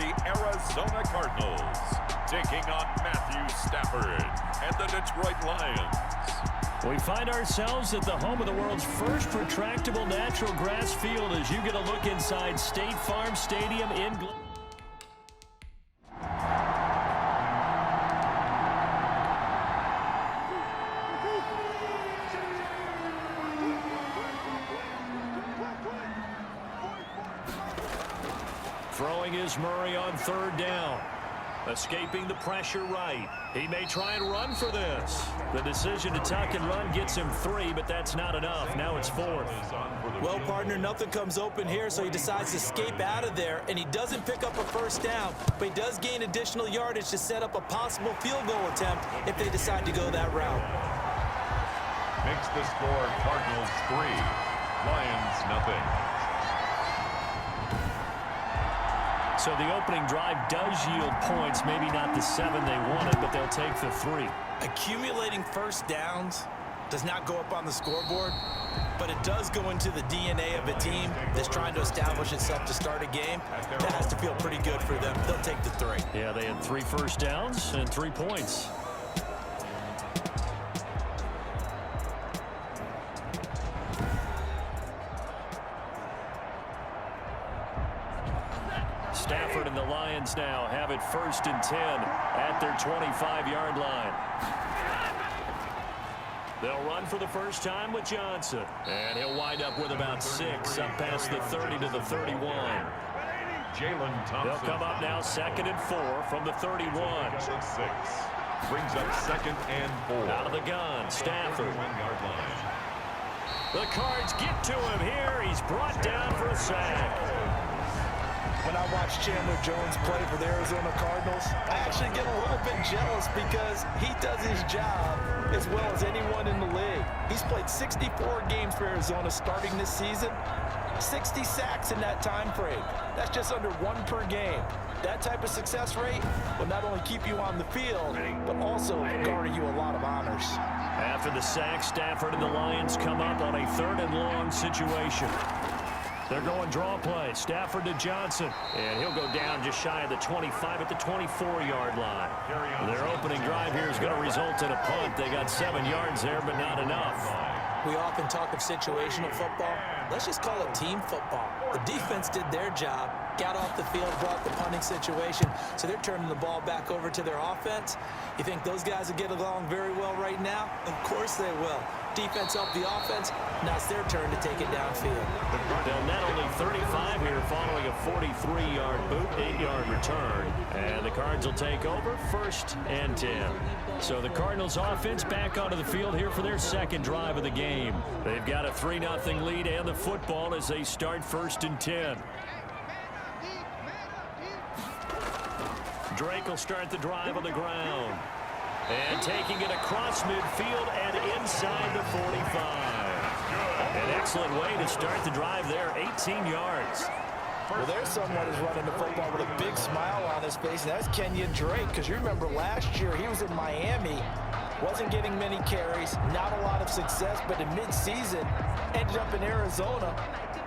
the Arizona Cardinals, taking on Matthew Stafford and the Detroit Lions. We find ourselves at the home of the world's first retractable natural grass field as you get a look inside State Farm Stadium in Throwing is Murray on third down. Escaping the pressure right. He may try and run for this. The decision to tuck and run gets him 3, but that's not enough. Now it's 4th. Well, partner, nothing comes open here, so he decides to escape out of there, and he doesn't pick up a first down, but he does gain additional yardage to set up a possible field goal attempt if they decide to go that route. Makes the score Cardinals 3, Lions nothing. So the opening drive does yield points, maybe not the 7 they wanted, but they'll take the 3. Accumulating first downs does not go up on the scoreboard, but it does go into the DNA of a team that's trying to establish itself to start a game. That has to feel pretty good for them. They'll take the 3. Yeah, they had 3 first downs and 3 points. Stafford and the Lions now have it 1st and 10 at their 25-yard line. They'll run for the first time with Johnson. And he'll wind up with about 6 up past the 30 to the 31. Jalen Thompson. They'll come up now 2nd and 4 from the 31. 6. Brings up 2nd and 4. Out of the gun, Stafford. 1-yard line. The Cards get to him here. He's brought down for a sack. When I watch Chandler Jones play for the Arizona Cardinals, I actually get a little bit jealous because he does his job as well as anyone in the league. He's played 64 games for Arizona starting this season, 60 sacks in that time frame. That's just under 1 per game. That type of success rate will not only keep you on the field, but also garner you a lot of honors. After the sack, Stafford and the Lions come up on a 3rd and long situation. They're going draw play. Stafford to Johnson. And he'll go down just shy of the 25 at the 24-yard line. Their opening drive here is going to result in a punt. They got 7 yards there, but not enough. We often talk of situational football. Let's just call it team football. The defense did their job, got off the field, brought the punting situation, so they're turning the ball back over to their offense. You think those guys will get along very well right now? Of course they will. Defense helped the offense. Now it's their turn to take it downfield. They'll net only 35 here following a 43-yard boot, 8-yard return. And the Cards will take over 1st and 10. So the Cardinals offense back onto the field here for their 2nd drive of the game. They've got a 3-0 lead and the football as they start 1st and 10. Drake will start the drive on the ground. And taking it across midfield and inside the 45. An excellent way to start the drive there, 18 yards. Well, there's someone who's running the football with a big smile on his face, and that's Kenyon Drake, because you remember last year he was in Miami, wasn't getting many carries, not a lot of success, but in midseason ended up in Arizona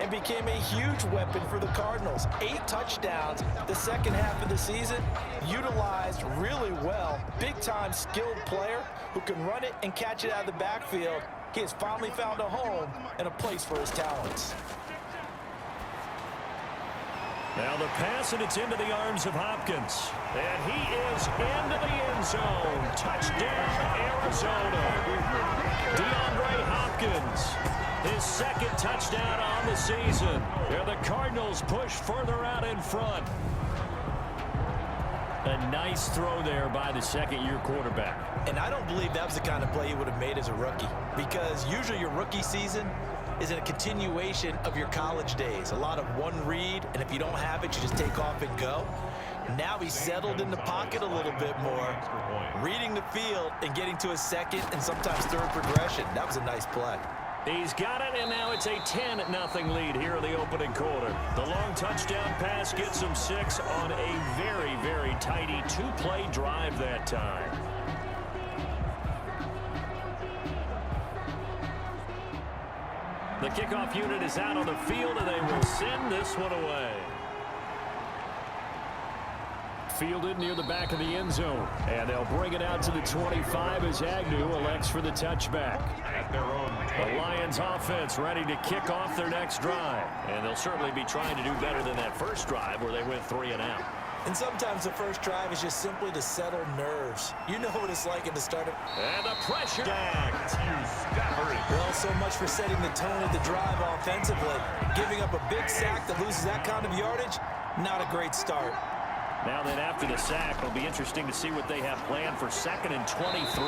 and became a huge weapon for the Cardinals. 8 touchdowns the second half of the season, utilized really well. Big-time skilled player who can run it and catch it out of the backfield. He has finally found a home and a place for his talents. Now the pass, and it's into the arms of Hopkins. And he is into the end zone. Touchdown, Arizona. DeAndre Hopkins. His 2nd touchdown on the season. There the Cardinals push further out in front. A nice throw there by the 2nd-year quarterback. And I don't believe that was the kind of play he would have made as a rookie, because usually your rookie season is a continuation of your college days. A lot of one read, and if you don't have it, you just take off and go. Now he's settled in the pocket a little bit more, reading the field and getting to his 2nd and sometimes 3rd progression. That was a nice play. He's got it, and now it's a 10-0 lead here in the opening quarter. The long touchdown pass gets him 6 on a very, very tidy 2-play drive that time. The kickoff unit is out on the field, and they will send this one away. fielded near the back of the end zone. And they'll bring it out to the 25 as Agnew elects for the touchback. At their own The Lions offense ready to kick off their next drive. And they'll certainly be trying to do better than that first drive where they went 3 and out. And sometimes the first drive is just simply to settle nerves. You know what it's like at the start of... And the pressure. Matthew Stafford. Well, so much for setting the tone of the drive offensively. Giving up a big sack that loses that kind of yardage, not a great start. Now then, after the sack, it'll be interesting to see what they have planned for 2nd and 23.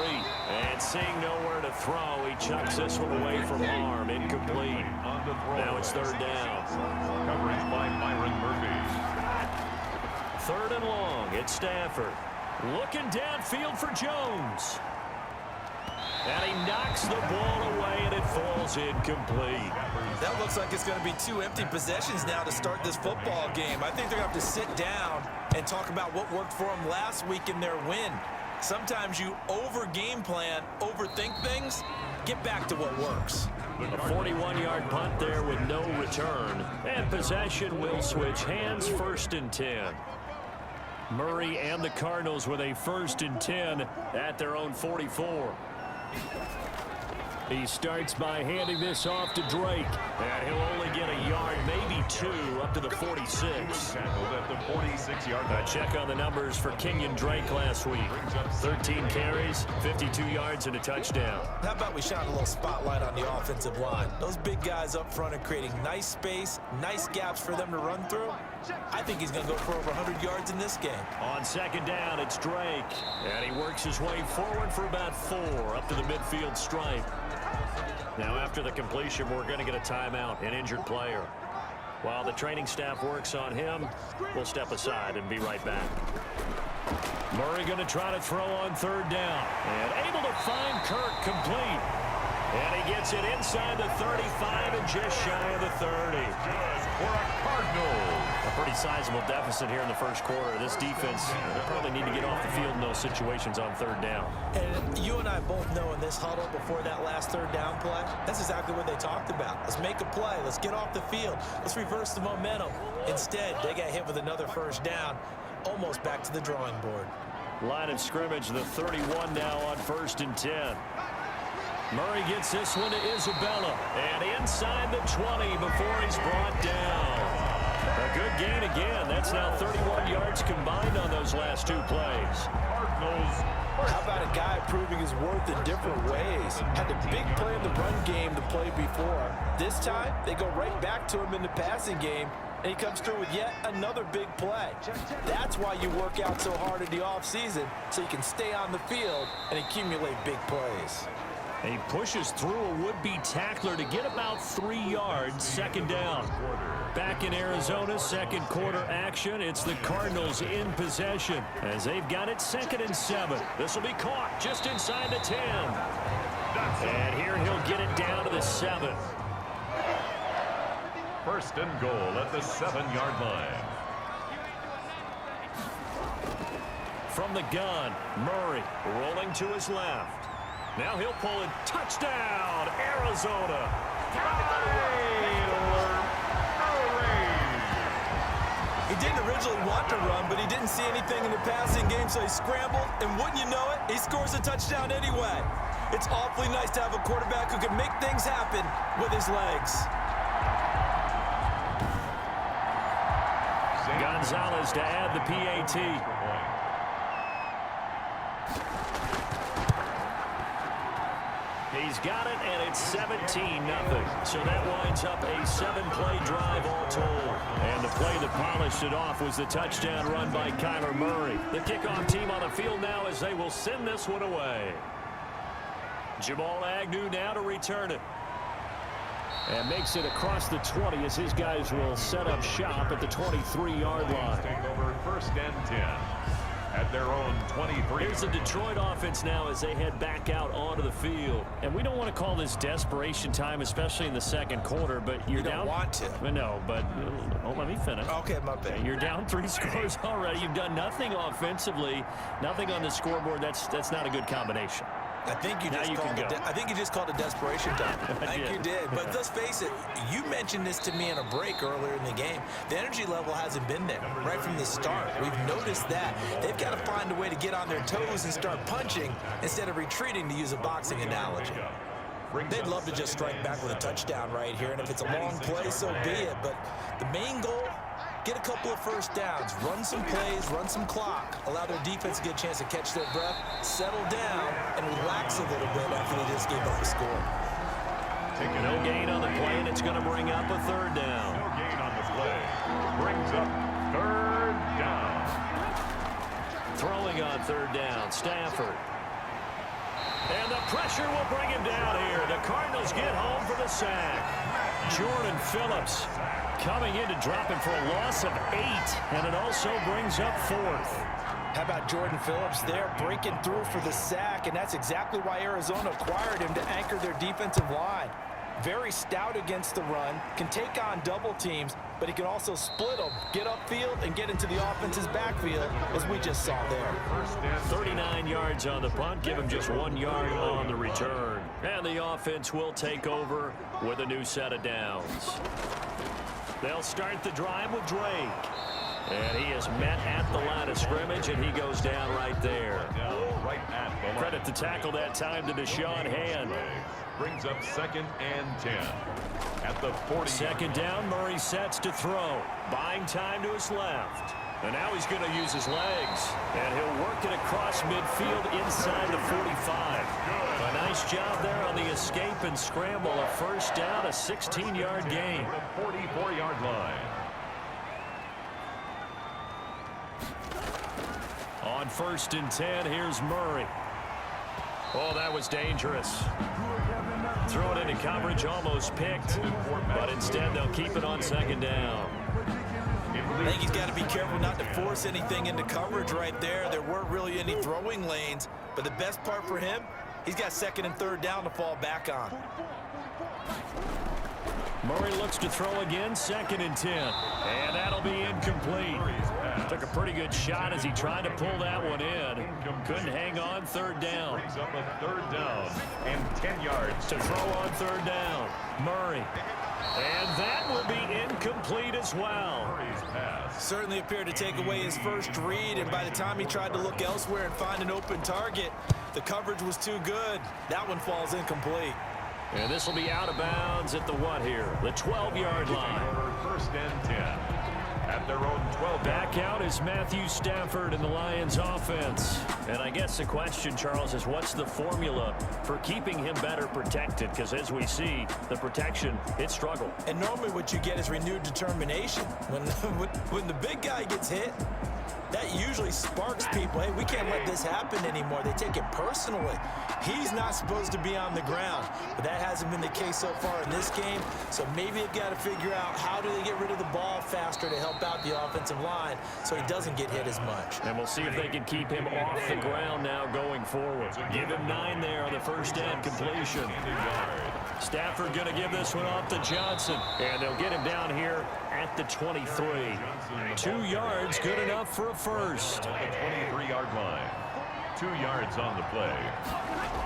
And seeing nowhere to throw, he chucks this one away from harm. Incomplete. On the throw. Now it's 3rd down. Coverage by Myron Murphy. 3rd and long. It's Stafford. Looking downfield for Jones. And he knocks the ball away, and it falls incomplete. That looks like it's going to be 2 empty possessions now to start this football game. I think they're going to have to sit down and talk about what worked for them last week in their win. Sometimes you over-game plan, overthink things. Get back to what works. A 41-yard punt there with no return. And possession will switch hands. 1st and 10. Murray and the Cardinals with a 1st and 10 at their own 44. He starts by handing this off to Drake. And he'll only get a yard, maybe 2, up to the 46. Tackled at the 46-yard line. A check on the numbers for Kenyon Drake last week. 13 carries, 52 yards, and a touchdown. How about we shine a little spotlight on the offensive line? Those big guys up front are creating nice space, nice gaps for them to run through. I think he's going to go for over 100 yards in this game. On 2nd down, it's Drake. And he works his way forward for about 4, up to the midfield stripe. Now, after the completion, we're going to get a timeout, an injured player. While the training staff works on him, we'll step aside and be right back. Murray going to try to throw on 3rd down. And able to find Kirk complete. And he gets it inside the 35 and just shy of the 30. Good for a Cardinal. A pretty sizable deficit here in the first quarter. This defense will probably need to get off the field in those situations on 3rd down. And you and I both know in this huddle before that last 3rd down play, that's exactly what they talked about. Let's make a play. Let's get off the field. Let's reverse the momentum. Instead, they got hit with another 1st down, almost back to the drawing board. Line of scrimmage, the 31 now on 1st and 10. Murray gets this one to Isabella. And inside the 20 before he's brought down. A good gain again. That's now 31 yards combined on those last 2 plays. Cardinals. How about a guy proving his worth in different ways? Had a big play in the run game the play before. This time, they go right back to him in the passing game, and he comes through with yet another big play. That's why you work out so hard in the offseason, so you can stay on the field and accumulate big plays. And he pushes through a would-be tackler to get about 3 yards, 2nd down. Back in Arizona, 2nd quarter action. It's the Cardinals in possession as they've got it 2nd and 7. This will be caught just inside the 10. And here he'll get it down to the 7. 1st and goal at the 7-yard line. From the gun, Murray rolling to his left. Now he'll pull it. Touchdown, Arizona. He didn't originally want to run, but he didn't see anything in the passing game, so he scrambled, and wouldn't you know it, he scores a touchdown anyway. It's awfully nice to have a quarterback who can make things happen with his legs. Gonzalez to add the PAT. He's got it, and it's 17-0. So that winds up a 7-play drive all told. And the play that polished it off was the touchdown run by Kyler Murray. The kickoff team on the field now as they will send this one away. Jamal Agnew now to return it. And makes it across the 20 as his guys will set up shop at the 23-yard line. Take over 1st and 10. At their own 23. Here's the Detroit offense now as they head back out onto the field. And we don't want to call this desperation time, especially in the 2nd quarter, but you're down. You don't want to. No, but let me finish. Okay, my bad. You're down 3 scores already. You've done nothing offensively, nothing on the scoreboard. That's not a good combination. I think you Now just you called can it. go. I think you just called it desperation time. I think did. you did. But let's face it. You mentioned this to me in a break earlier in the game. The energy level hasn't been there right from the start. We've noticed that they've got to find a way to get on their toes and start punching instead of retreating, to use a boxing analogy. They'd love to just strike back with a touchdown right here, and if it's a long play, so be it. But the main goal, get a couple of first downs, run some plays, run some clock, allow their defense to get a chance to catch their breath, settle down, and relax a little bit after they just gave up a score. No gain on the play, and it's going to bring up a third down. No gain on the play. Brings up third down. Throwing on third down, Stafford. And the pressure will bring him down here. The Cardinals get home for the sack. Jordan Phillips coming in to drop him for a loss of 8, and it also brings up 4th. How about Jordan Phillips there breaking through for the sack, and that's exactly why Arizona acquired him, to anchor their defensive line. Very stout against the run, can take on double teams, but he can also split them, get upfield, and get into the offense's backfield, as we just saw there. 39 yards on the punt, give him just 1 yard on the return. And the offense will take over with a new set of downs. They'll start the drive with Drake. And he is met at the line of scrimmage, and he goes down right there. Credit the tackle that time to Deshaun Hand. Brings up 2nd and 10 at the 40. Second down, Murray sets to throw. Buying time to his left. And now he's going to use his legs. And he'll work it across midfield inside the 45. A nice job there on the escape and scramble. A first down, a 16-yard gain. 44-yard line. On 1st and 10, here's Murray. Oh, that was dangerous. Throw it into coverage, almost picked. But instead, they'll keep it on 2nd down. I think he's got to be careful not to force anything into coverage right there. There weren't really any throwing lanes. But the best part for him, he's got 2nd and 3rd down to fall back on. Murray looks to throw again, 2nd and 10. And that'll be incomplete. Took a pretty good shot as he tried to pull that one in. Couldn't hang on, 3rd down. Brings up a 3rd down and 10 yards To throw on 3rd down, Murray. And that will be incomplete as well. Murray's pass. Certainly appeared to take away his first read, and by the time he tried to look elsewhere and find an open target, the coverage was too good. That one falls incomplete. And this will be out of bounds at the what here? The 12-yard line. 1st and 10 at their own 12. Back out is Matthew Stafford in the Lions offense. And I guess the question, Charles, is what's the formula for keeping him better protected? Because as we see, the protection, it struggled. And normally what you get is renewed determination. When the big guy gets hit, that usually sparks people. Hey, we can't let this happen anymore. They take it personally. He's not supposed to be on the ground, but that hasn't been the case so far in this game. So maybe they've got to figure out how do they get rid of the ball faster to help out the offensive line so he doesn't get hit as much. And we'll see if they can keep him off the ground now going forward. Give him 9 there on the first down completion. Stafford going to give this one off to Johnson. And they'll get him down here at the 23. 2 yards, good enough for a first. The 23-yard line. 2 yards on the play.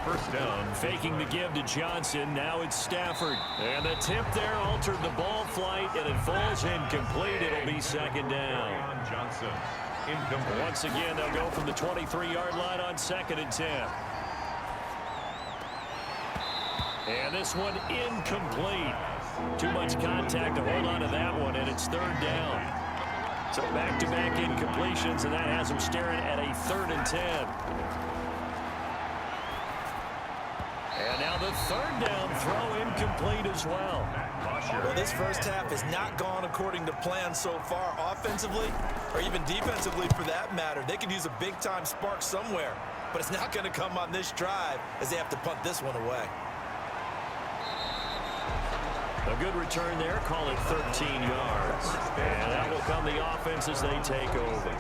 First down. Faking the give to Johnson. Now it's Stafford. And the tip there altered the ball flight, and it falls incomplete. It'll be 2nd down. Johnson. Incomplete. Once again, they'll go from the 23-yard line on 2nd and 10. And this one incomplete. Too much contact to hold on to that one, and it's 3rd down. So back-to-back incompletions, and that has them staring at a 3rd and 10. And now the 3rd down throw incomplete as well. Well, this first half has not gone according to plan so far, offensively or even defensively for that matter. They could use a big-time spark somewhere, but it's not going to come on this drive as they have to punt this one away. A good return there, call it 13 yards. And that will come the offense as they take over.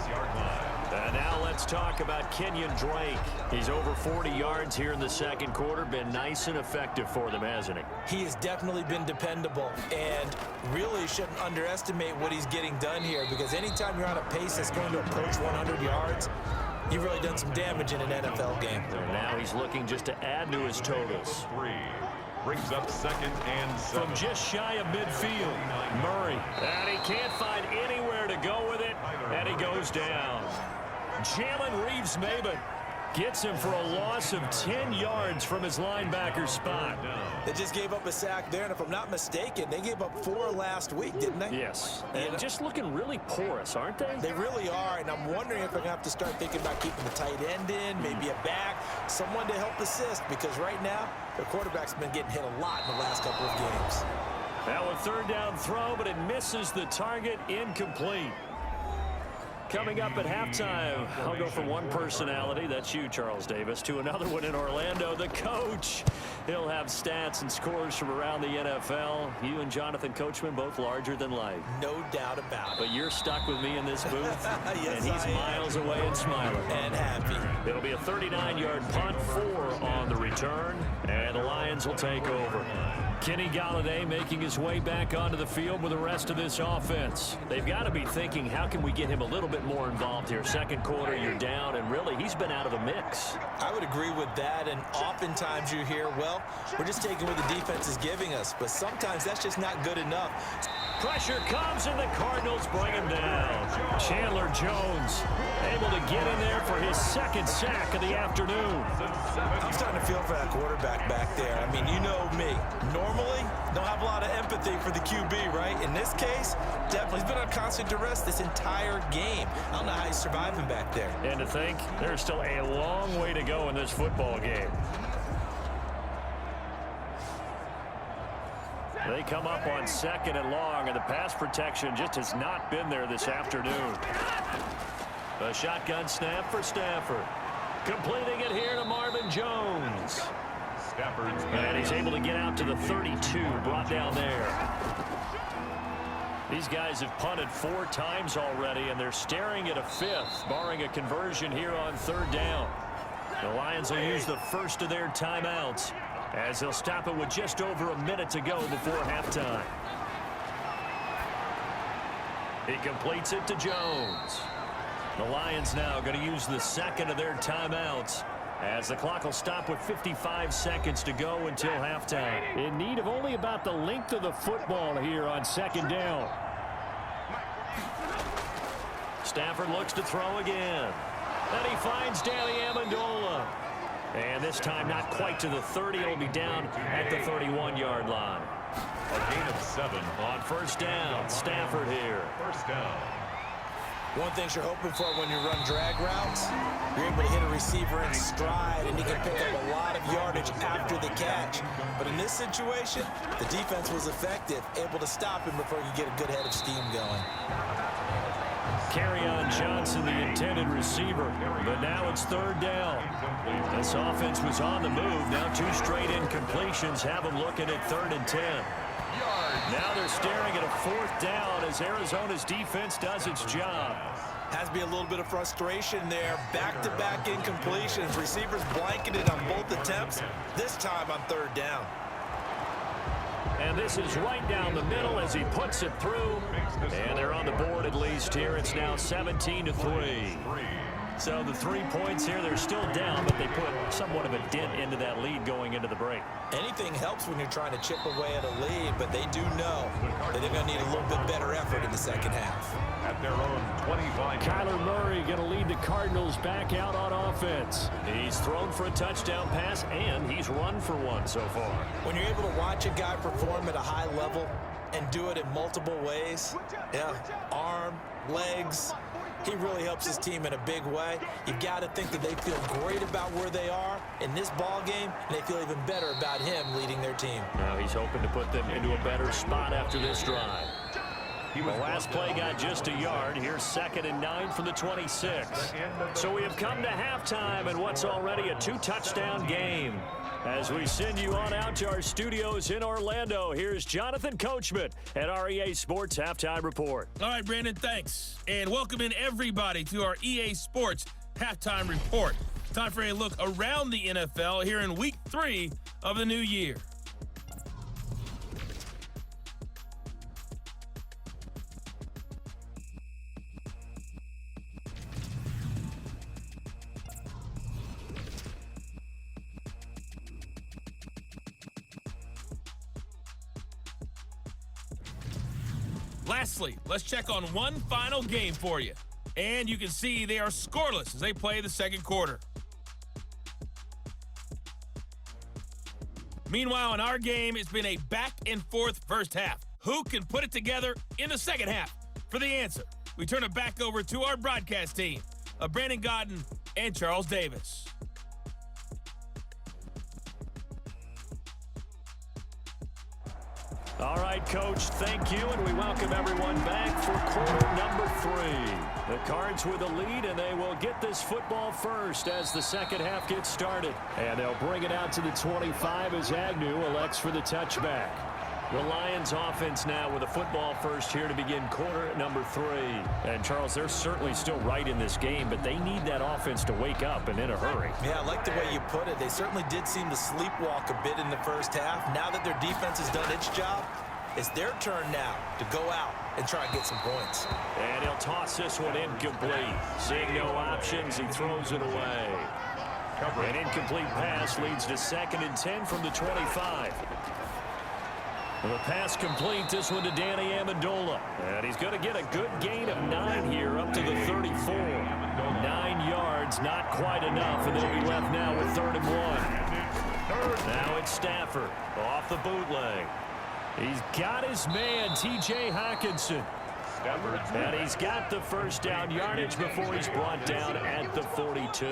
And now let's talk about Kenyon Drake. He's over 40 yards here in the 2nd quarter. Been nice and effective for them, hasn't he? He has definitely been dependable, and really shouldn't underestimate what he's getting done here, because anytime you're on a pace that's going to approach 100 yards, You've really done some damage in an NFL game. And now he's looking just to add to his totals. 3 brings up 2nd and 7. From just shy of midfield, Murray. And he can't find anywhere to go with it, and he goes down. Jalen Reeves-Maybin gets him for a loss of 10 yards from his linebacker spot. They just gave up a sack there, and if I'm not mistaken, they gave up 4 last week, didn't they? Yes, and just looking really porous, aren't they? They really are, and I'm wondering if they're going to have to start thinking about keeping the tight end in, maybe a back, someone to help assist, because right now, their quarterback's been getting hit a lot in the last couple of games. Now a 3rd down throw, but it misses the target, incomplete. Coming up at halftime, I'll go from one personality, that's you, Charles Davis, to another one in Orlando, the coach. He'll have stats and scores from around the NFL. You and Jonathan Coachman both larger than life. No doubt about it. But you're stuck with me in this booth, yes, and he's miles away and smiling. And happy. It'll be a 39-yard punt, 4 on the return, and the Lions will take over. Kenny Golladay making his way back onto the field with the rest of this offense. They've got to be thinking, how can we get him a little bit more involved here? Second quarter, you're down, and really, he's been out of the mix. I would agree with that, and oftentimes you hear, well, we're just taking what the defense is giving us, but sometimes that's just not good enough. Pressure comes, and the Cardinals bring him down. Chandler Jones able to get in there for his 2nd sack of the afternoon. I'm starting to feel for that quarterback back there. I mean, you know me. Normally, don't have a lot of empathy for the QB, right? In this case, definitely. He's been on constant duress this entire game. I don't know how he's surviving back there. And to think, there's still a long way to go in this football game. They come up on 2nd and long, and the pass protection just has not been there this afternoon. A shotgun snap for Stafford. Completing it here to Marvin Jones. And he's able to get out to the 32, brought down there. These guys have punted 4 times already, and they're staring at a 5th, barring a conversion here on 3rd down. The Lions will use the first of their timeouts, as they'll stop it with just over a minute to go before halftime. He completes it to Jones. The Lions now going to use the 2nd of their timeouts, as the clock will stop with 55 seconds to go until halftime. In need of only about the length of the football here on 2nd down. Stafford looks to throw again. And he finds Danny Amendola. And this time not quite to the 30. It'll be down at the 31-yard line. A gain of 7. On 1st down, Stafford here. 1st down. One thing you're hoping for when you run drag routes, you're able to hit a receiver in stride, and he can pick up a lot of yardage after the catch. But in this situation, the defense was effective, able to stop him before you get a good head of steam going. Kerryon Johnson, the intended receiver, but now it's 3rd down. This offense was on the move. Now 2 straight incompletions have them looking at 3rd and 10. Now they're staring at a 4th down as Arizona's defense does its job. Has to be a little bit of frustration there. Back-to-back incompletions. Receivers blanketed on both attempts, this time on 3rd down. And this is right down the middle as he puts it through. And they're on the board at least here. It's now 17-3. So the 3 points here, they're still down, but they put somewhat of a dent into that lead going into the break. Anything helps when you're trying to chip away at a lead, but they do know that they're going to need a little bit better effort in the 2nd half. At their own 25. Kyler Murray going to lead the Cardinals back out on offense. He's thrown for a touchdown pass, and he's run for one so far. When you're able to watch a guy perform at a high level and do it in multiple ways, arm, legs, he really helps his team in a big way. You've got to think that they feel great about where they are in this ball game, and they feel even better about him leading their team. Now he's hoping to put them into a better spot after this drive. The last play got just a yard. Here's 2nd and 9 from the 26. So we have come to halftime in what's already a 2-touchdown game. As we send you on out to our studios in Orlando, here's Jonathan Coachman at our EA Sports Halftime Report. All right, Brandon, thanks. And welcome in everybody to our EA Sports Halftime Report. Time for a look around the NFL here in Week 3 of the new year. Lastly, let's check on one final game for you. And you can see they are scoreless as they play the second quarter. Meanwhile, in our game, it's been a back-and-forth first half. Who can put it together in the second half? For the answer, we turn it back over to our broadcast team of Brandon Godden and Charles Davis. All right, Coach, thank you, and we welcome everyone back for quarter number 3. The Cards with a lead, and they will get this football first as the second half gets started. And they'll bring it out to the 25 as Agnew elects for the touchback. The Lions offense now with a football first here to begin quarter number 3. And, Charles, they're certainly still right in this game, but they need that offense to wake up and in a hurry. Yeah, I like the way you put it. They certainly did seem to sleepwalk a bit in the first half. Now that their defense has done its job, it's their turn now to go out and try and get some points. And he'll toss this one incomplete. Seeing no options, he throws it away. An incomplete pass leads to 2nd and 10 from the 25. The pass complete, this one to Danny Amendola. And he's going to get a good gain of 9 here up to the 34. 9 yards, not quite enough, and they'll be left now with 3rd and 1. Now it's Stafford off the bootleg. He's got his man, T.J. Hawkinson. And he's got the first down yardage before he's brought down at the 42.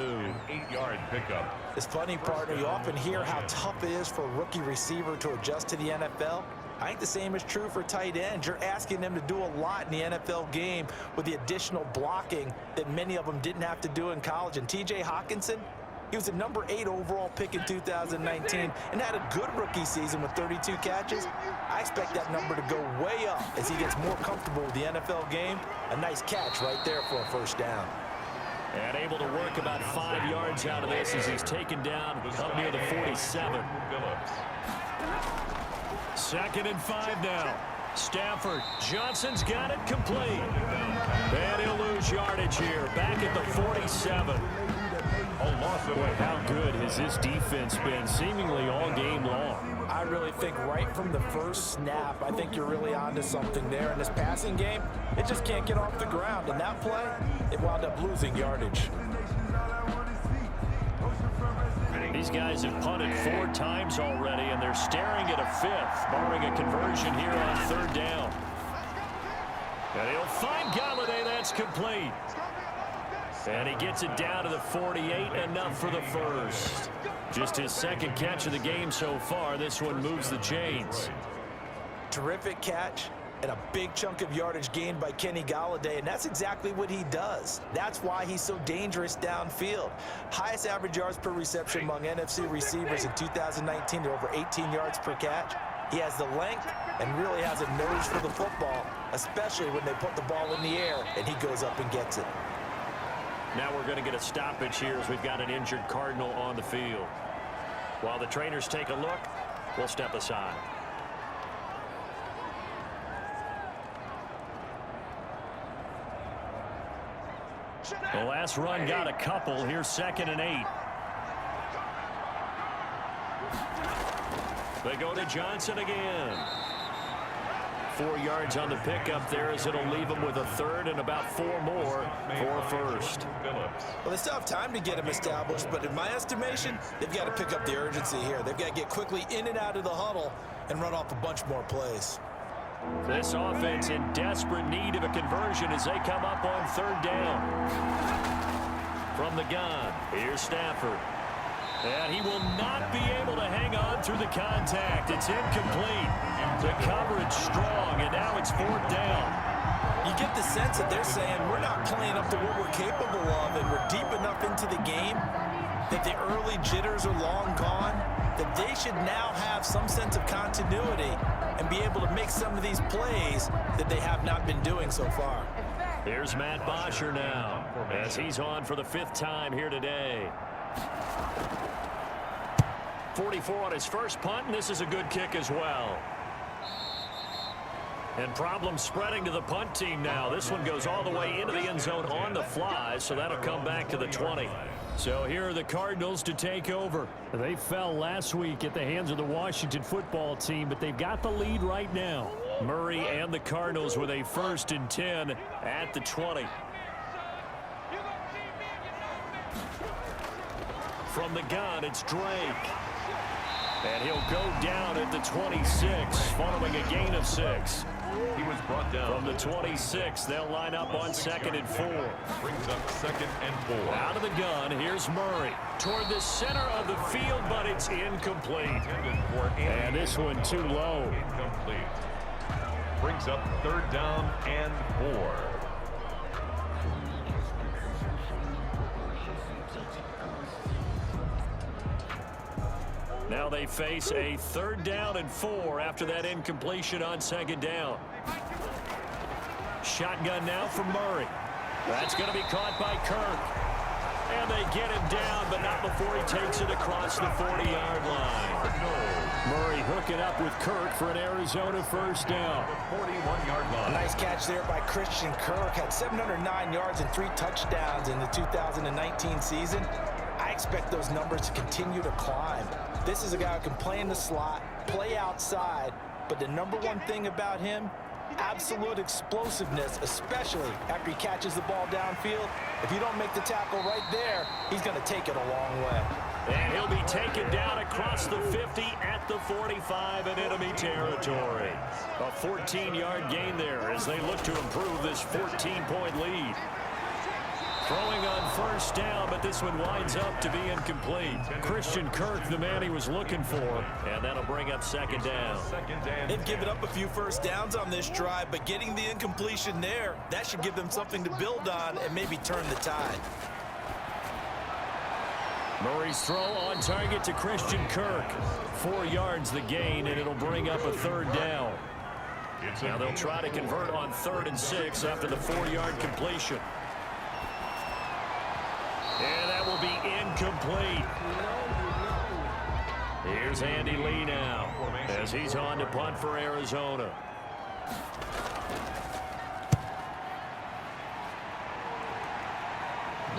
8-yard pickup. It's funny, partner, you often hear how tough it is for a rookie receiver to adjust to the NFL. I think the same is true for tight ends. You're asking them to do a lot in the NFL game with the additional blocking that many of them didn't have to do in college. And T.J. Hawkinson, he was the number 8 overall pick in 2019 and had a good rookie season with 32 catches. I expect that number to go way up as he gets more comfortable with the NFL game. A nice catch right there for a first down. And able to work about 5 yards out of this as he's taken down up near the 47. 2nd and 5 now. Stafford, Johnson's got it complete. And he'll lose yardage here, back at the 47. Boy, how good has this defense been seemingly all game long? I really think right from the first snap, I think you're really onto something there. In this passing game, it just can't get off the ground. In that play, it wound up losing yardage. These guys have punted 4 times already, and they're staring at a 5th, barring a conversion here on 3rd down. And he'll find Galladay. That's complete. And he gets it down to the 48, enough for the first. Just his 2nd catch of the game so far. This one moves the chains. Terrific catch and a big chunk of yardage gained by Kenny Galladay, and that's exactly what he does. That's why he's so dangerous downfield. Highest average yards per reception among NFC receivers in 2019. They're over 18 yards per catch. He has the length and really has a nose for the football, especially when they put the ball in the air and he goes up and gets it. Now we're going to get a stoppage here as we've got an injured Cardinal on the field. While the trainers take a look, we'll step aside. The last run got a couple. Here's 2nd and 8. They go to Johnson again. 4 yards on the pickup there as it'll leave them with a 3rd and about 4 more for a first. Well, they still have time to get him established, but in my estimation, they've got to pick up the urgency here. They've got to get quickly in and out of the huddle and run off a bunch more plays. This offense in desperate need of a conversion as they come up on 3rd down. From the gun, here's Stafford. And he will not be able to hang on through the contact. It's incomplete. The coverage strong, and now it's 4th down. You get the sense that they're saying we're not playing up to what we're capable of, and we're deep enough into the game that the early jitters are long gone, that they should now have some sense of continuity and be able to make some of these plays that they have not been doing so far. Here's Matt Bosher now as he's on for the 5th time here today. 44 on his first punt, and this is a good kick as well. And problems spreading to the punt team now. This one goes all the way into the end zone on the fly, so that'll come back to the 20. So here are the Cardinals to take over. They fell last week at the hands of the Washington football team, but they've got the lead right now. Murray and the Cardinals with a 1st and 10 at the 20. From the gun, it's Drake. And he'll go down at the 26 following a gain of 6. He was brought down. From the 26, they'll line up on 2nd and 4. Brings up 2nd and 4. Out of the gun, here's Murray. Toward the center of the field, but it's incomplete. And this one too low. Incomplete. Brings up 3rd down and 4. Now they face a 3rd down and 4 after that incompletion on 2nd down. Shotgun now for Murray. That's going to be caught by Kirk. And they get him down, but not before he takes it across the 40-yard line. Murray hooking up with Kirk for an Arizona 1st down. 41-yard line. Nice catch there by Christian Kirk. Had 709 yards and 3 touchdowns in the 2019 season. I expect those numbers to continue to climb. This is a guy who can play in the slot, play outside, but the number one thing about him, absolute explosiveness, especially after he catches the ball downfield. If you don't make the tackle right there, he's going to take it a long way. And he'll be taken down across the 50 at the 45 in enemy territory. A 14-yard gain there as they look to improve this 14-point lead. Throwing on 1st down, but this one winds up to be incomplete. Christian Kirk, the man he was looking for, and that'll bring up 2nd down. They've given up a few 1st downs on this drive, but getting the incompletion there, that should give them something to build on and maybe turn the tide. Murray's throw on target to Christian Kirk. 4 yards the gain, and it'll bring up a 3rd down. Now they'll try to convert on 3rd and 6 after the 4-yard completion. And that will be incomplete. Here's Andy Lee now as he's on to punt for Arizona.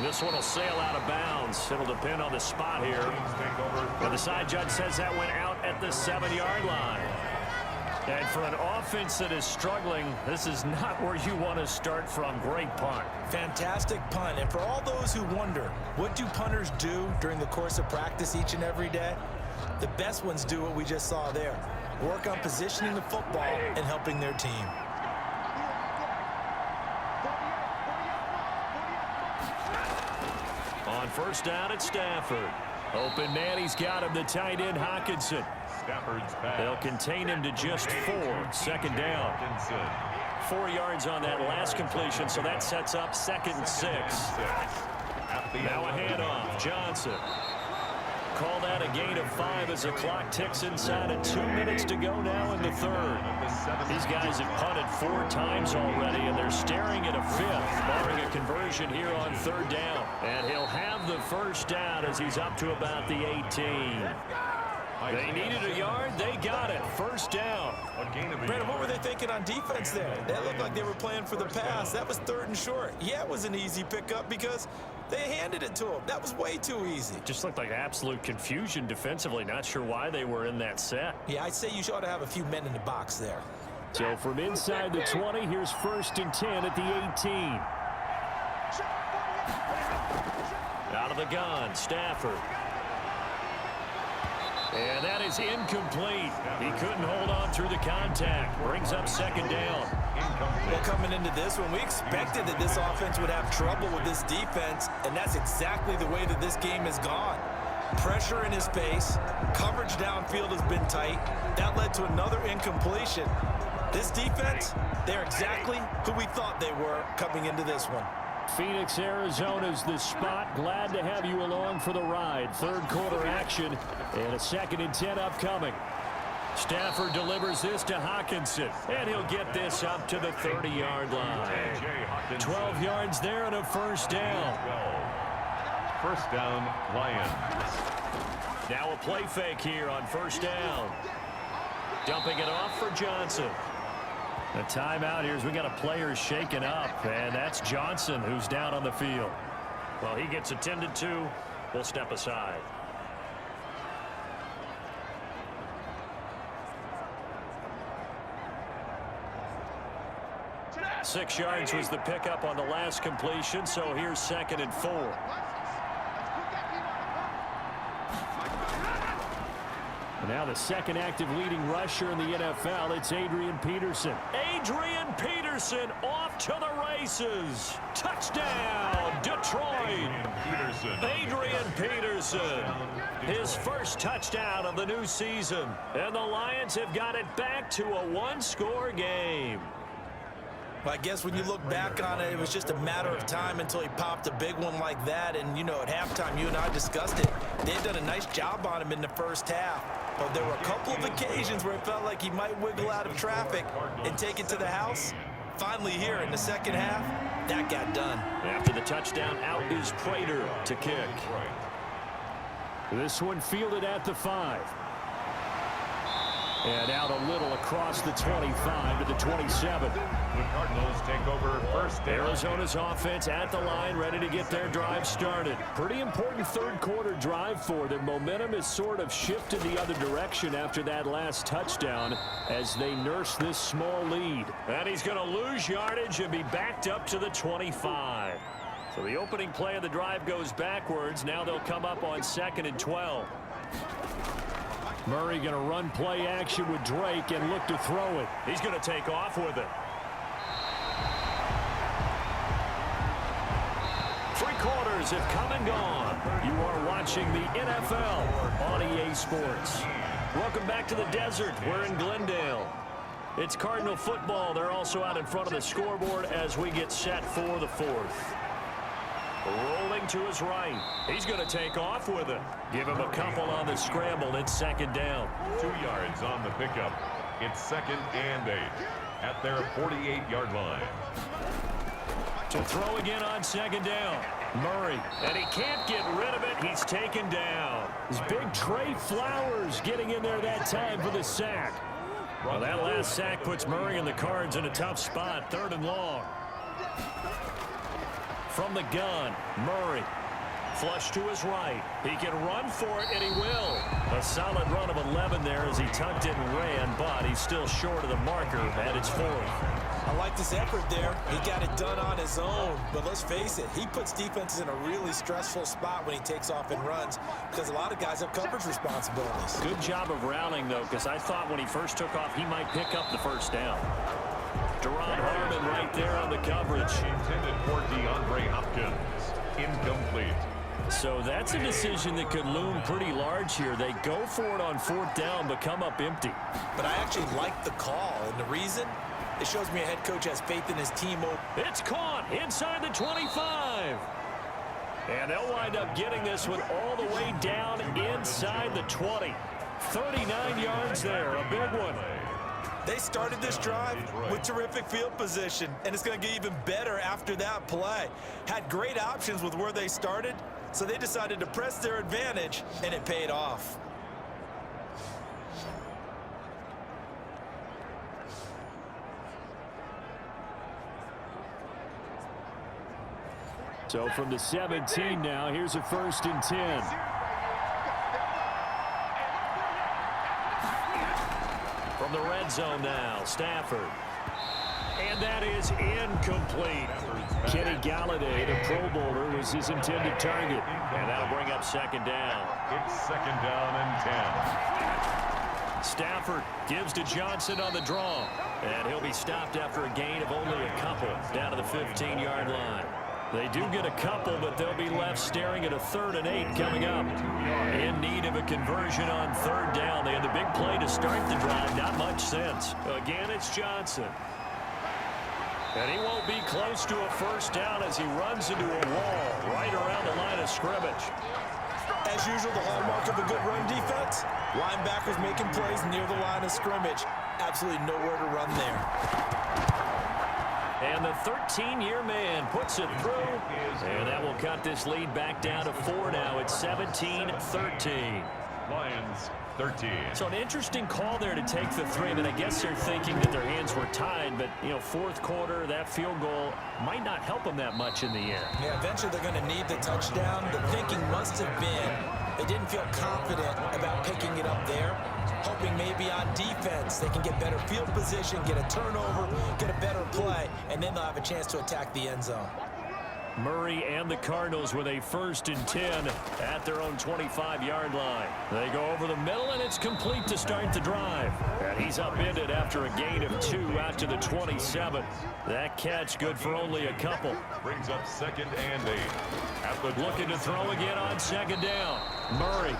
This one will sail out of bounds. It'll depend on the spot here. But the side judge says that went out at the 7-yard line. And for an offense that is struggling, this is not where you want to start from. Great punt. Fantastic punt. And for all those who wonder, what do punters do during the course of practice each and every day? The best ones do what we just saw there. Work on positioning the football and helping their team. On 1st down at Stafford. Open man, he's got him, the tight end Hockenson. Stafford's pass. They'll contain him to just 4. 2nd down. 4 yards on that last completion, so that sets up 2nd and 6. Now a handoff. Johnson. Call that a gain of 5 as the clock ticks inside of 2 minutes to go now in the 3rd. These guys have punted 4 times already, and they're staring at a 5th, barring a conversion here on 3rd down. And he'll have the 1st down as he's up to about the 18. They needed a yard. They got it. 1st down. Brandon, what were they thinking on defense there? That looked like they were playing for the pass. That was 3rd and short. Yeah, it was an easy pickup because they handed it to him. That was way too easy. Just looked like absolute confusion defensively. Not sure why they were in that set. Yeah, I'd say you ought to have a few men in the box there. So from inside the 20, here's 1st and 10 at the 18. Out of the gun, Stafford. And that is incomplete. He couldn't hold on through the contact. Brings up 2nd down. Well, coming into this one, we expected that this offense would have trouble with this defense, and that's exactly the way that this game has gone. Pressure in his face. Coverage downfield has been tight. That led to another incompletion. This defense, they're exactly who we thought they were coming into this one. Phoenix, Arizona's the spot. Glad to have you along for the ride. 3rd quarter action and a 2nd and 10 upcoming. Stafford delivers this to Hockenson, and he'll get this up to the 30-yard line. 12 yards there and a 1st down. 1st down, Lions. Now a play fake here on 1st down. Dumping it off for Johnson. A timeout here as we got a player shaken up, and that's Johnson who's down on the field. Well, he gets attended to. We'll step aside. 6 yards was the pickup on the last completion, so here's 2nd and 4. And now the second active leading rusher in the NFL, it's Adrian Peterson. Adrian Peterson off to the races. Touchdown, Detroit. Adrian Peterson, his first touchdown of the new season. And the Lions have got it back to a one-score game. I guess when you look back on it, it was just a matter of time until he popped a big one like that. And, you know, at halftime, you and I discussed it. They had done a nice job on him in the first half. But there were a couple of occasions where it felt like he might wiggle out of traffic and take it to the house. Finally here in the second half, that got done. After the touchdown, out is Prater to kick. This one fielded at the 5. And out a little across the 25 to the 27. The Cardinals take over first down. Arizona's offense at the line, ready to get their drive started. Pretty important third quarter drive for them. Momentum has sort of shifted the other direction after that last touchdown as they nurse this small lead. And he's going to lose yardage and be backed up to the 25. So the opening play of the drive goes backwards. Now they'll come up on 2nd and 12. Murray going to run play action with Drake and look to throw it. He's going to take off with it. 3 quarters have come and gone. You are watching the NFL on EA Sports. Welcome back to the desert. We're in Glendale. It's Cardinal football. They're also out in front of the scoreboard as we get set for the 4th. Rolling to his right. He's going to take off with it. Give him a couple on the scramble. It's 2nd down. 2 yards on the pickup. It's 2nd and 8 at their 48-yard line. To throw again on 2nd down. Murray. And he can't get rid of it. He's taken down. His big Trey Flowers getting in there that time for the sack. Well, that last sack puts Murray and the Cards in a tough spot. 3rd and long. From the gun, Murray. Flush to his right. He can run for it, and he will. A solid run of 11 there as he tucked it and ran, but he's still short of the marker at its 4th. I like this effort there. He got it done on his own. But let's face it, he puts defenses in a really stressful spot when he takes off and runs because a lot of guys have coverage responsibilities. Good job of rounding, though, because I thought when he first took off, he might pick up the first down. Deron Harmon right there on the coverage. Intended for DeAndre Hopkins. Incomplete. So that's a decision that could loom pretty large here. They go for it on 4th down, but come up empty. But I actually like the call, and the reason? It shows me a head coach has faith in his team. It's caught inside the 25. And they'll wind up getting this one all the way down inside the 20. 39 yards there, a big one. They started this drive with terrific field position, and it's going to get even better after that play. Had great options with where they started, so they decided to press their advantage, and it paid off. So from the 17 now, here's a 1st and 10. From the red zone now, Stafford. And that is incomplete. Kenny Galladay, the Pro Bowler, was his intended target. And that'll bring up 2nd down. It's 2nd down and 10. Stafford gives to Johnson on the draw. And he'll be stopped after a gain of only a couple down to the 15-yard line. They do get a couple, but they'll be left staring at a 3rd and 8 coming up. In need of a conversion on 3rd down. They had the big play to start the drive. Not much sense. Again, it's Johnson. And he won't be close to a 1st down as he runs into a wall right around the line of scrimmage. As usual, the hallmark of a good run defense, linebackers making plays near the line of scrimmage. Absolutely nowhere to run there. And the 13-year man puts it through. And that will cut this lead back down to 4 now. It's 17-13. Lions 13. So an interesting call there to take the 3. I mean, I guess they're thinking that their hands were tied, but, you know, 4th quarter, that field goal might not help them that much in the end. Yeah, eventually they're going to need the touchdown. The thinking must have been they didn't feel confident about picking it up there. hoping maybe on defense they can get better field position, get a turnover, get a better play, and then they'll have a chance to attack the end zone. Murray and the Cardinals with a 1st and 10 at their own 25-yard line. They go over the middle, and it's complete to start the drive. And he's upended after a gain of 2 out to the 27. That catch good for only a couple. Brings up 2nd and 8. Looking to throw again on 2nd down. Murray.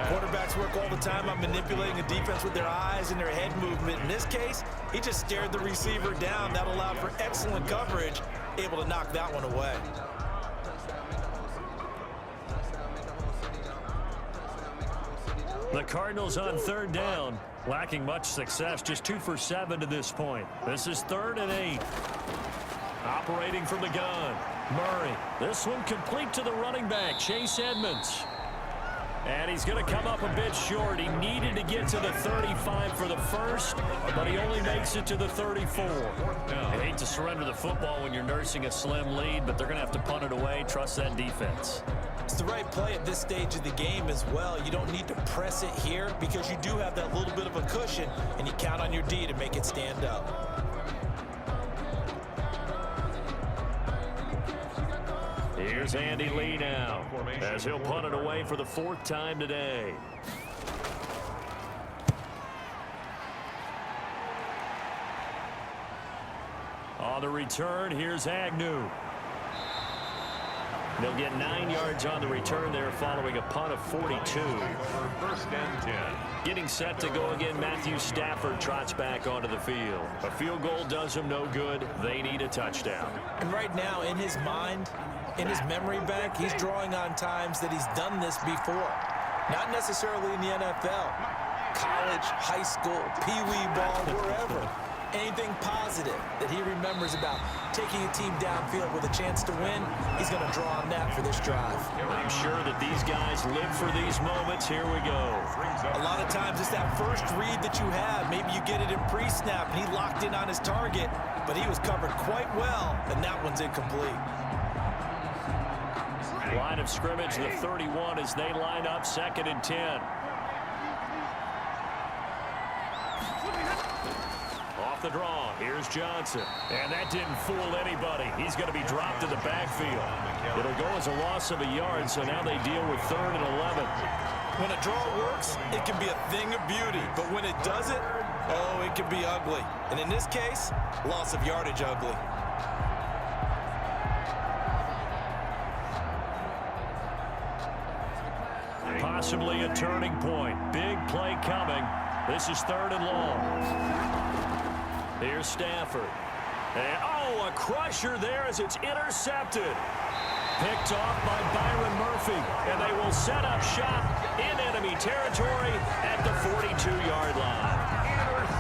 Quarterbacks work all the time on manipulating a defense with their eyes and their head movement. In this case, he just stared the receiver down. That allowed for excellent coverage, able to knock that one away. The Cardinals on 3rd down, lacking much success, just 2 for 7 to this point. This is 3rd and 8. Operating from the gun, Murray. This one complete to the running back, Chase Edmonds. And he's going to come up a bit short. He needed to get to the 35 for the first, but he only makes it to the 34. I hate to surrender the football when you're nursing a slim lead, but they're going to have to punt it away. Trust that defense. It's the right play at this stage of the game as well. You don't need to press it here because you do have that little bit of a cushion, and you count on your D to make it stand up. Here's Andy Lee now, as he'll punt it away for the 4th time today. On the return, here's Agnew. They'll get 9 yards on the return there following a punt of 42. 1st and 10. Getting set to go again, Matthew Stafford trots back onto the field. A field goal does him no good. They need a touchdown. And right now, in his mind, in his memory bank, he's drawing on times that he's done this before. Not necessarily in the NFL. College, high school, pee-wee ball, wherever. Anything positive that he remembers about taking a team downfield with a chance to win, he's going to draw on that for this drive. I'm sure that these guys live for these moments. Here we go. A lot of times it's that first read that you have. Maybe you get it in pre-snap, and he locked in on his target, but he was covered quite well, and that one's incomplete. Line of scrimmage, the 31 as they line up 2nd and 10. Off the draw, here's Johnson. And that didn't fool anybody. He's going to be dropped in the backfield. It'll go as a loss of a yard, so now they deal with 3rd and 11. When a draw works, it can be a thing of beauty. But when it doesn't, oh, it can be ugly. And in this case, loss of yardage ugly. Possibly a turning point. Big play coming. This is 3rd and long. Here's Stafford. And, oh, a crusher there as it's intercepted. Picked off by Byron Murphy. And they will set up shop in enemy territory at the 42-yard line.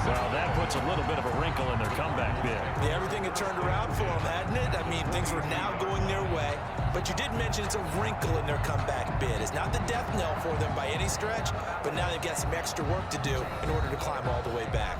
Well, that puts a little bit of a wrinkle in their comeback bid. Yeah, everything had turned around for them, hadn't it? I mean, things were now going their way. But you did mention it's a wrinkle in their comeback bid. It's not the death knell for them by any stretch, but now they've got some extra work to do in order to climb all the way back.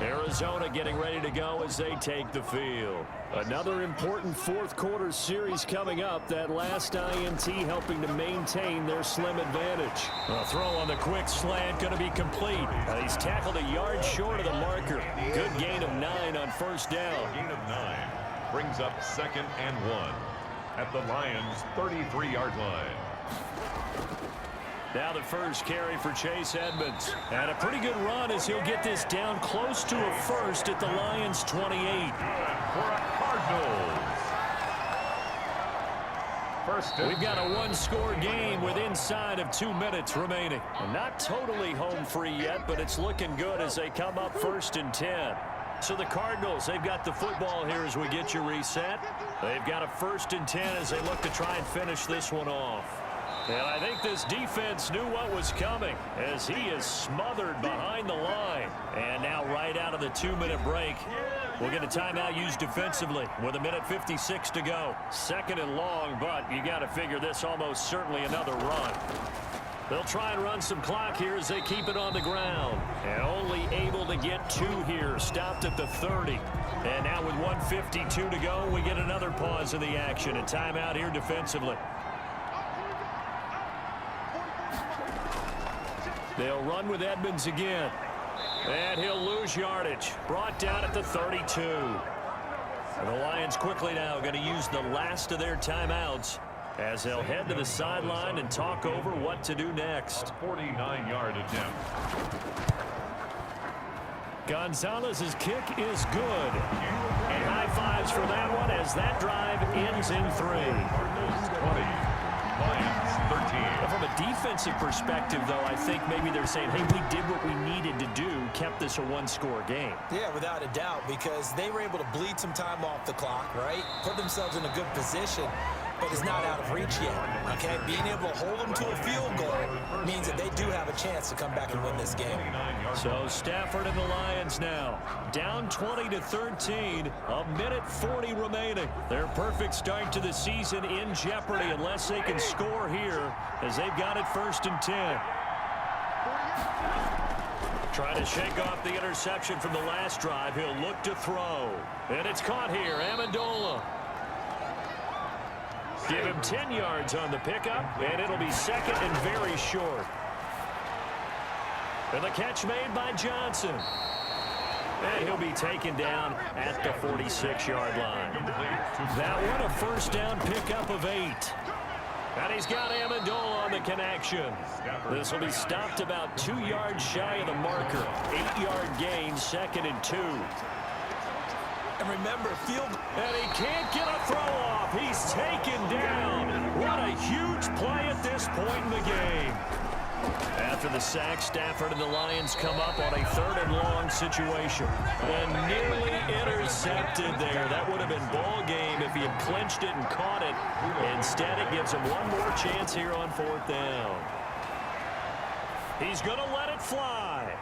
Arizona getting ready to go as they take the field. Another important 4th quarter series coming up. That last INT helping to maintain their slim advantage. A throw on the quick slant going to be complete. He's tackled a yard short of the marker. Good gain of 9 on 1st down. Gain of 9 brings up 2nd and 1 at the Lions' 33-yard line. Now the first carry for Chase Edmonds. And a pretty good run as he'll get this down close to a first at the Lions' 28. For a Cardinals. We've got a one-score game with inside of 2 minutes remaining. And not totally home free yet, but it's looking good as they come up 1st and 10. So the Cardinals, they've got the football here as we get you reset. They've got a 1st and 10 as they look to try and finish this one off. And I think this defense knew what was coming as he is smothered behind the line. And now right out of the 2-minute break, we'll get a timeout used defensively with 1:56 to go. 2nd and long, but you got to figure this almost certainly another run. They'll try and run some clock here as they keep it on the ground. And only able to get 2 here, stopped at the 30. And now with 1:52 to go, we get another pause in the action. A timeout here defensively. They'll run with Edmonds again. And he'll lose yardage. Brought down at the 32. And the Lions quickly now going to use the last of their timeouts as they'll head to the sideline and talk over what to do next. 49-yard attempt. Gonzalez's kick is good. And high fives for that one as that drive ends in 3. Cardinals 20, Lions 13. From a defensive perspective, though, I think maybe they're saying, hey, we did what we needed to do, kept this a one-score game. Yeah, without a doubt, because they were able to bleed some time off the clock, right? Put themselves in a good position, but it's not out of reach yet, okay? Being able to hold them to a field goal means that they do have a chance to come back and win this game. So Stafford and the Lions now down 20-13, a minute 40 remaining. Their perfect start to the season in jeopardy unless they can score here as they've got it 1st and 10. Trying to shake off the interception from the last drive. He'll look to throw. And it's caught here. Amendola. Give him 10 yards on the pickup, and it'll be second and very short. And the catch made by Johnson. And he'll be taken down at the 46-yard line. That one a first down pickup of 8. And he's got Amendola on the connection. This will be stopped about 2 yards shy of the marker. 8-yard gain, 2nd and 2. And remember, And he can't get a throw off. He's taken down. What a huge play at this point in the game. After the sack, Stafford and the Lions come up on a 3rd and long situation. And nearly intercepted there. That would have been ball game if he had clinched it and caught it. Instead, it gives him one more chance here on 4th down. He's going to let it fly.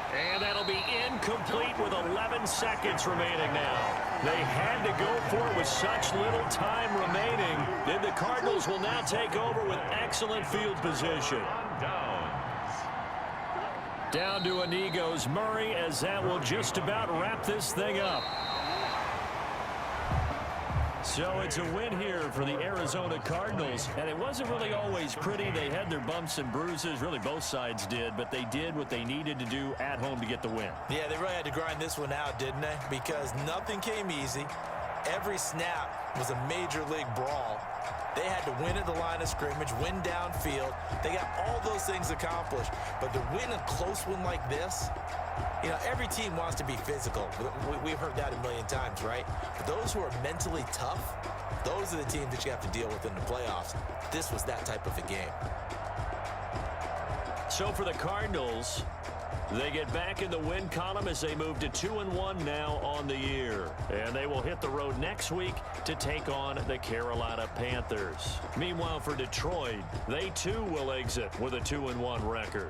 And that'll be incomplete with 11 seconds remaining now. They had to go for it with such little time remaining. Then the Cardinals will now take over with excellent field position. Down to Inigo's Murray as that will just about wrap this thing up. So it's a win here for the Arizona Cardinals, and it wasn't really always pretty. They had their bumps and bruises, really both sides did, but they did what they needed to do at home to get the win. Yeah, they really had to grind this one out, didn't they? Because nothing came easy. Every snap was a major league brawl. They had to win at the line of scrimmage, win downfield. They got all those things accomplished. But to win a close one like this, you know, every team wants to be physical. We've heard that a million times, right? But those who are mentally tough, those are the teams that you have to deal with in the playoffs. This was that type of a game. So for the Cardinals, they get back in the win column as they move to 2-1 now on the year. And they will hit the road next week to take on the Carolina Panthers. Meanwhile, for Detroit, they too will exit with a 2-1 record.